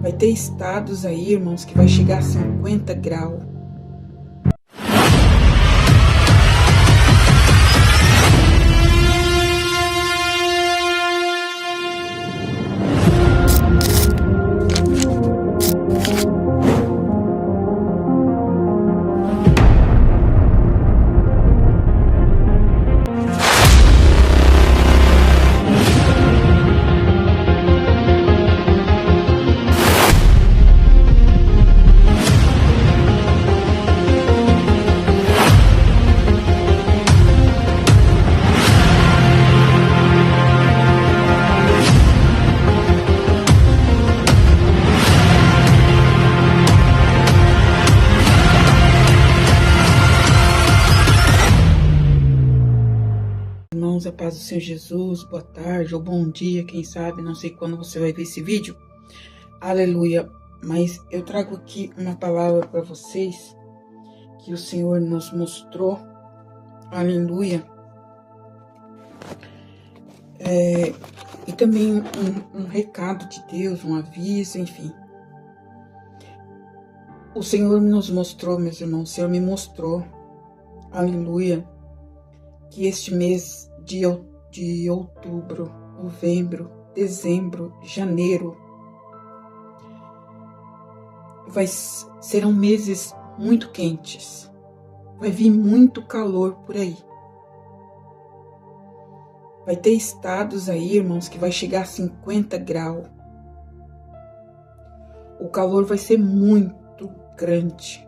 Vai ter estados aí, irmãos, que vai chegar a 50 graus. Irmãos, a paz do Senhor Jesus, boa tarde ou bom dia, quem sabe, não sei quando você vai ver esse vídeo. Aleluia, mas eu trago aqui uma palavra para vocês que o Senhor nos mostrou, aleluia. E também um recado de Deus, um aviso, enfim. O Senhor nos mostrou, meus irmãos, o Senhor me mostrou, aleluia, que este mês de outubro, novembro, dezembro, janeiro, serão meses muito quentes. Vai vir muito calor por aí. Vai ter estados aí, irmãos, que vai chegar a 50 graus. O calor vai ser muito grande.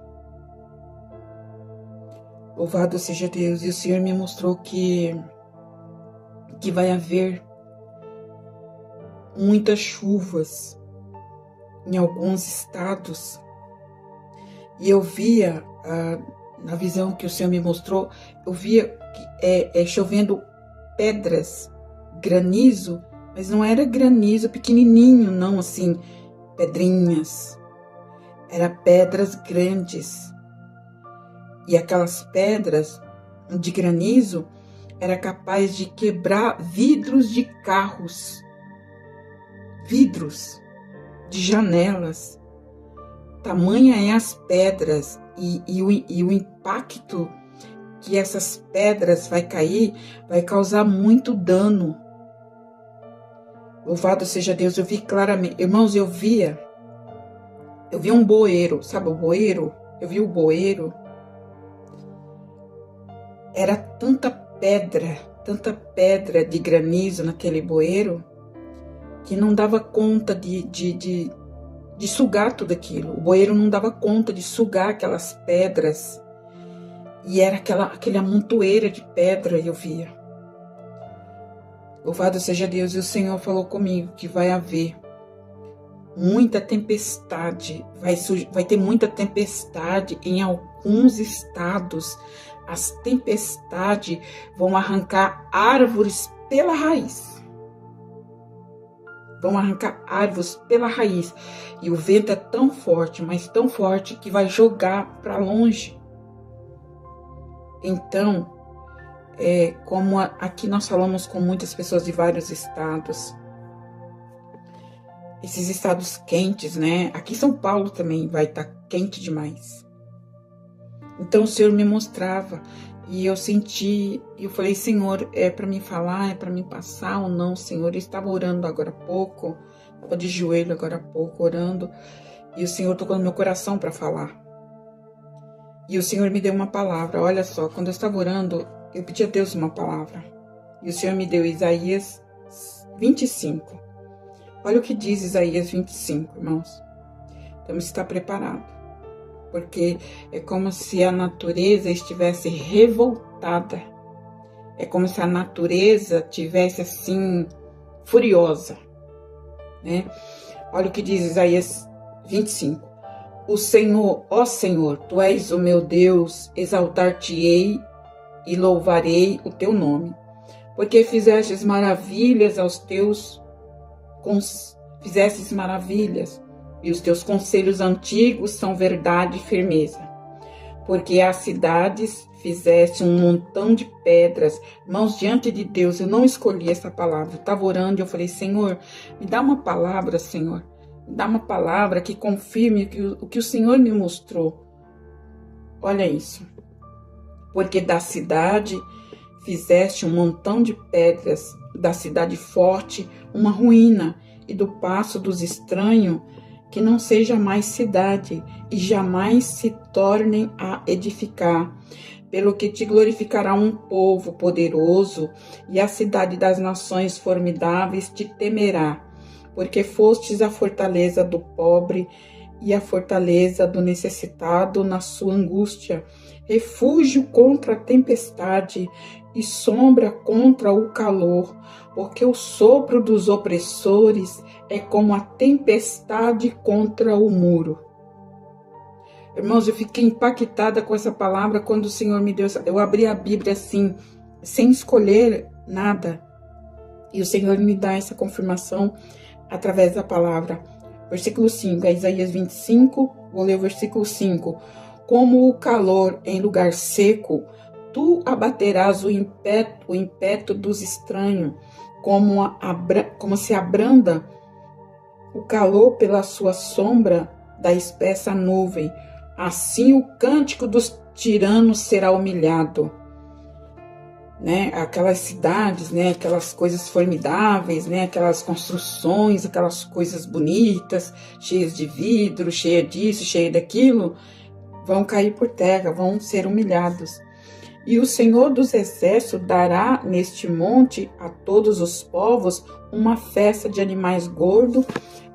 Louvado seja Deus. E o Senhor me mostrou que vai haver muitas chuvas em alguns estados. E eu via, na visão que o Senhor me mostrou, eu via que chovendo pedras, granizo, mas não era granizo pequenininho, não, assim, pedrinhas. Era pedras grandes. E aquelas pedras de granizo era capaz de quebrar vidros de carros, vidros de janelas. Tamanha é as pedras e o impacto que essas pedras vai cair vai causar muito dano. Louvado seja Deus, eu vi claramente. Irmãos, eu vi um bueiro, sabe o bueiro? Eu vi o bueiro. Era tanta pedra de granizo naquele bueiro, que não dava conta de sugar tudo aquilo. O bueiro não dava conta de sugar aquelas pedras. E era aquela amontoeira de pedra, eu via. Louvado seja Deus, e o Senhor falou comigo que vai haver muita tempestade, vai ter muita tempestade em alguns estados. As tempestades vão arrancar árvores pela raiz. Vão arrancar árvores pela raiz. E o vento é tão forte, mas tão forte, que vai jogar para longe. Então, como aqui nós falamos com muitas pessoas de vários estados, esses estados quentes, né? Aqui em São Paulo também vai estar quente demais. Então o Senhor me mostrava e eu senti, eu falei, Senhor, é para mim falar, é para mim passar ou não, Senhor? Eu estava orando agora há pouco, estava de joelho agora há pouco orando, e o Senhor tocou no meu coração para falar. E o Senhor me deu uma palavra. Olha só, quando eu estava orando, eu pedi a Deus uma palavra. E o Senhor me deu Isaías 25. Olha o que diz Isaías 25, irmãos. Temos que estar preparados. Porque é como se a natureza estivesse revoltada. É como se a natureza tivesse assim, furiosa, né? Olha o que diz Isaías 25. O Senhor, ó Senhor, Tu és o meu Deus, exaltar-te-ei e louvarei o Teu nome. Porque fizestes maravilhas fizestes maravilhas. E os teus conselhos antigos são verdade e firmeza. Porque as cidades fizeste um montão de pedras. Irmãos, diante de Deus, eu não escolhi essa palavra. Eu estava orando e eu falei, Senhor, me dá uma palavra, Senhor. dá uma palavra que confirme o que o Senhor me mostrou. Olha isso. Porque da cidade fizeste um montão de pedras, da cidade forte uma ruína, e do paço dos estranhos que não seja mais cidade, e jamais se tornem a edificar. Pelo que te glorificará um povo poderoso, e a cidade das nações formidáveis te temerá, porque fostes a fortaleza do pobre e a fortaleza do necessitado na sua angústia, refúgio contra a tempestade e sombra contra o calor, porque o sopro dos opressores é como a tempestade contra o muro. Irmãos, eu fiquei impactada com essa palavra quando o Senhor me deu essa... Eu abri a Bíblia assim, sem escolher nada. E o Senhor me dá essa confirmação através da palavra. Versículo 5, Isaías 25, vou ler o versículo 5. Como o calor em lugar seco, tu abaterás o impeto dos estranhos, como se abranda o calor pela sua sombra da espessa nuvem. Assim o cântico dos tiranos será humilhado. Né? Aquelas cidades, né? Aquelas coisas formidáveis, né? Aquelas construções, aquelas coisas bonitas, cheias de vidro, cheia disso, cheia daquilo, vão cair por terra, vão ser humilhados. E o Senhor dos Exércitos dará neste monte a todos os povos uma festa de animais gordos,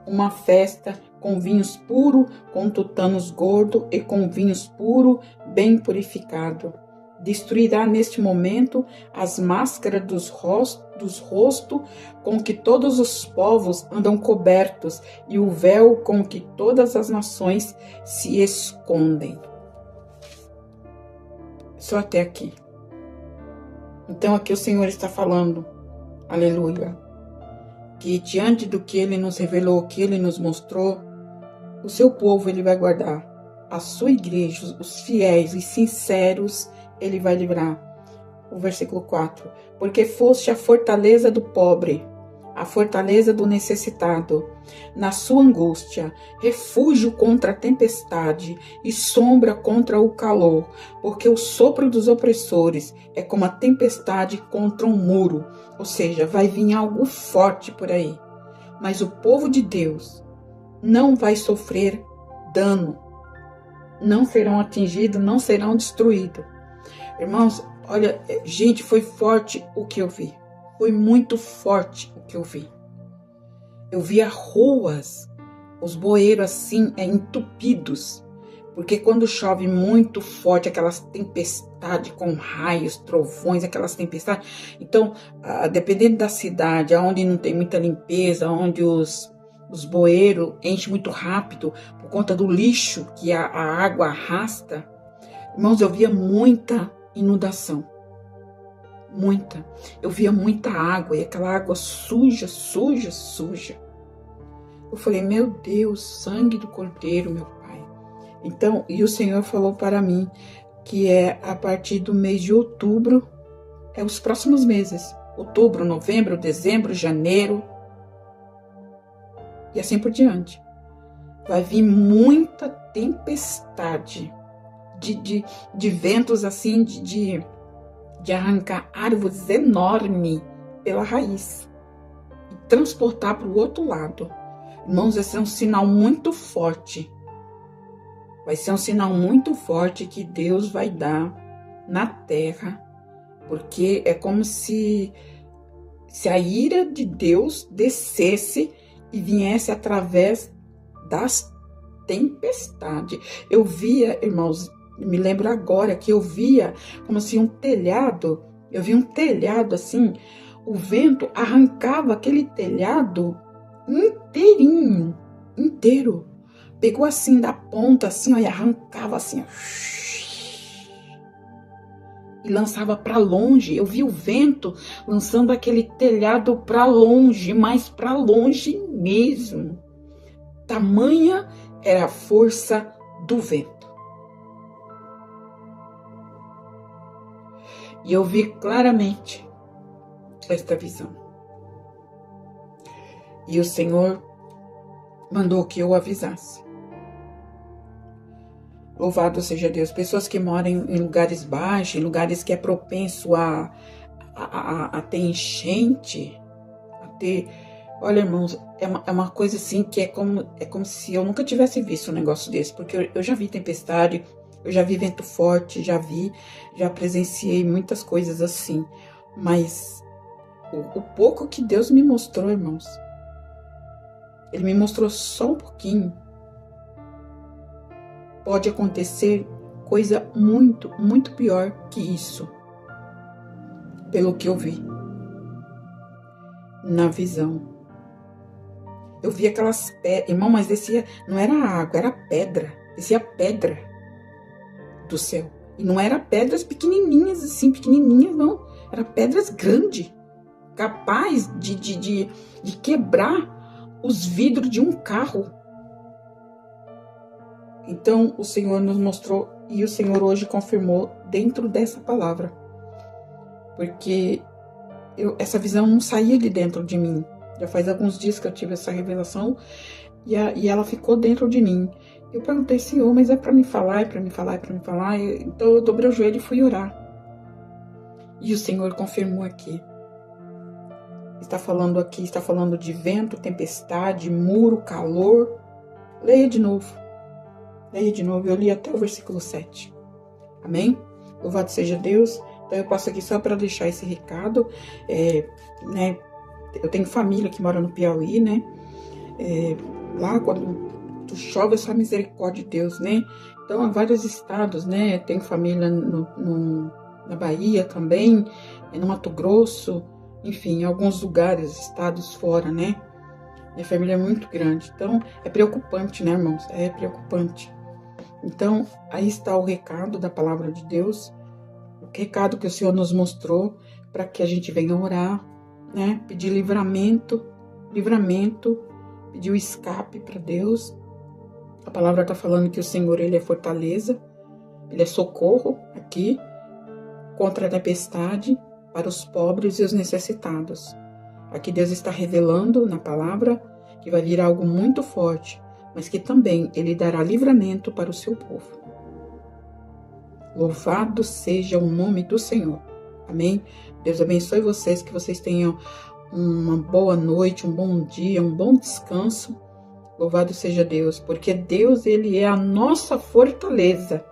uma festa com vinhos puros, com tutanos gordos e com vinhos puros, bem purificado. Destruirá neste momento as máscaras dos rostos com que todos os povos andam cobertos e o véu com que todas as nações se escondem. Só até aqui. Então aqui o Senhor está falando, aleluia, que diante do que Ele nos revelou, que Ele nos mostrou, o seu povo Ele vai guardar, a sua igreja, os fiéis e sinceros, Ele vai livrar. O versículo 4, porque foste a fortaleza do pobre, a fortaleza do necessitado, na sua angústia, refúgio contra a tempestade e sombra contra o calor, porque o sopro dos opressores é como a tempestade contra um muro, ou seja, vai vir algo forte por aí, mas o povo de Deus não vai sofrer dano, não serão atingidos, não serão destruídos. Irmãos, olha, gente, foi forte o que eu vi. Foi muito forte o que eu vi. Eu via ruas, os bueiros assim, entupidos. Porque quando chove muito forte, aquelas tempestades com raios, trovões, aquelas tempestades. Então, dependendo da cidade, onde não tem muita limpeza, onde os bueiros enchem muito rápido, por conta do lixo que a água arrasta. Irmãos, eu via muita inundação. Muita. Eu via muita água e aquela água suja, suja, suja. Eu falei, meu Deus, sangue do Cordeiro, meu Pai. Então, e o Senhor falou para mim que é a partir do mês de outubro, os próximos meses. Outubro, novembro, dezembro, janeiro e assim por diante. Vai vir muita tempestade de ventos assim, de arrancar árvores enormes pela raiz e transportar para o outro lado. Irmãos, vai ser um sinal muito forte. Vai ser um sinal muito forte que Deus vai dar na terra, porque é como se a ira de Deus descesse e viesse através das tempestades. Eu via, irmãos, me lembro agora que eu via como se um telhado, eu vi um telhado assim, o vento arrancava aquele telhado inteirinho, inteiro. Pegou assim da ponta assim, ó, e arrancava assim, ó, e lançava para longe. Eu vi o vento lançando aquele telhado para longe, mas para longe mesmo. Tamanha era a força do vento. E eu vi claramente esta visão. E o Senhor mandou que eu avisasse. Louvado seja Deus. Pessoas que moram em lugares baixos, em lugares que é propenso a ter enchente, a ter... Olha, irmãos, é uma coisa assim que é como se eu nunca tivesse visto um negócio desse, porque eu já vi tempestade, eu já vi vento forte, já presenciei muitas coisas assim, mas o pouco que Deus me mostrou, irmãos, Ele me mostrou só um pouquinho. Pode acontecer coisa muito, muito pior que isso, pelo que eu vi na visão. Eu vi aquelas pedras, irmão, mas descia, não era água, era pedra, descia pedra do céu. E não era pedras pequenininhas assim, pequenininhas não, era pedras grandes, capaz de quebrar os vidros de um carro. Então o Senhor nos mostrou e o Senhor hoje confirmou dentro dessa palavra, porque essa visão não saía de dentro de mim. Já faz alguns dias que eu tive essa revelação e ela ficou dentro de mim. Eu perguntei, Senhor, mas é para me falar, é para me falar, é para me falar. Então eu dobrei o joelho e fui orar. E o Senhor confirmou aqui. Está falando aqui, está falando de vento, tempestade, muro, calor. Leia de novo. Leia de novo. Eu li até o versículo 7. Amém? Louvado seja Deus. Então eu passo aqui só para deixar esse recado, né? Eu tenho família que mora no Piauí, né? Lá quando chove é só misericórdia de Deus, né? Então há vários estados, né? Tenho família na Bahia também, no Mato Grosso, enfim, em alguns lugares, estados fora, né? Minha família é muito grande, então é preocupante, né, irmãos? É preocupante. Então aí está o recado da palavra de Deus, o recado que o Senhor nos mostrou para que a gente venha orar, né? Pedir livramento, pedir o escape para Deus. A palavra está falando que o Senhor, Ele é fortaleza, Ele é socorro aqui contra a tempestade, para os pobres e os necessitados. Aqui Deus está revelando na palavra que vai vir algo muito forte, mas que também Ele dará livramento para o seu povo. Louvado seja o nome do Senhor. Amém? Deus abençoe vocês, que vocês tenham uma boa noite, um bom dia, um bom descanso. Louvado seja Deus, porque Deus, Ele é a nossa fortaleza.